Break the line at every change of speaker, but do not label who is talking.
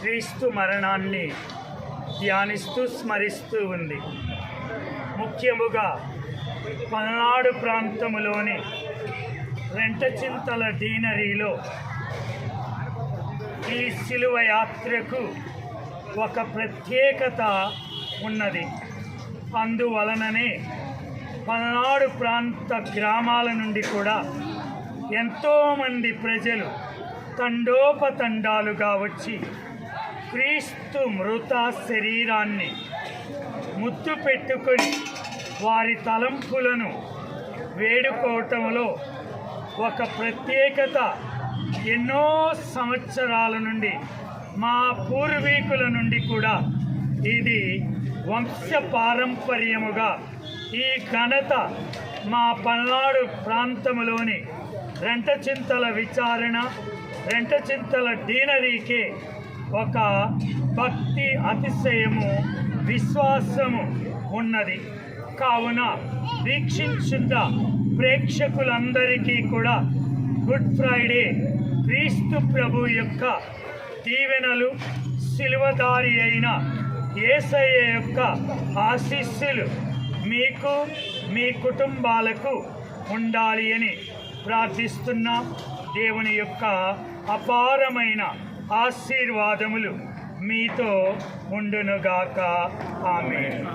క్రీస్తు మరణాన్ని ధ్యానిస్తూ స్మరిస్తూ ఉంది. ముఖ్యముగా పల్నాడు ప్రాంతములోని రెంటచింతల డీనరీలో ఈ శిలువ యాత్రకు ఒక ప్రత్యేకత ఉన్నది. అందువలననే పల్నాడు ప్రాంత గ్రామాల నుండి కూడా ఎంతోమంది ప్రజలు తండోపతండాలుగా వచ్చి క్రీస్తు మృత శరీరాన్ని ముద్దు పెట్టుకొని వారి తలంపులను వేడుకోవటంలో ఒక ప్రత్యేకత ఎన్నో సంవత్సరాల నుండి మా పూర్వీకుల నుండి కూడా ఇది వంశ పారంపర్యముగా ఈ ఘనత మా పల్నాడు ప్రాంతములోని రెంటచింతల విచారణ రెంటచింతల డీనరీకే ఒక భక్తి అతిశయము విశ్వాసము ఉన్నది. కావున వీక్షించున్న ప్రేక్షకులందరికీ కూడా గుడ్ ఫ్రైడే క్రీస్తు ప్రభు యొక్క దీవెనలు, శిలువదారి అయిన యేసయ్య యొక్క ఆశీస్సులు మీకు మీ కుటుంబాలకు ఉండాలి అని ప్రార్థిస్తున్నాం. దేవుని యొక్క అపారమైన ఆశీర్వాదములు మీతో ఉండునుగాక. ఆమేన్.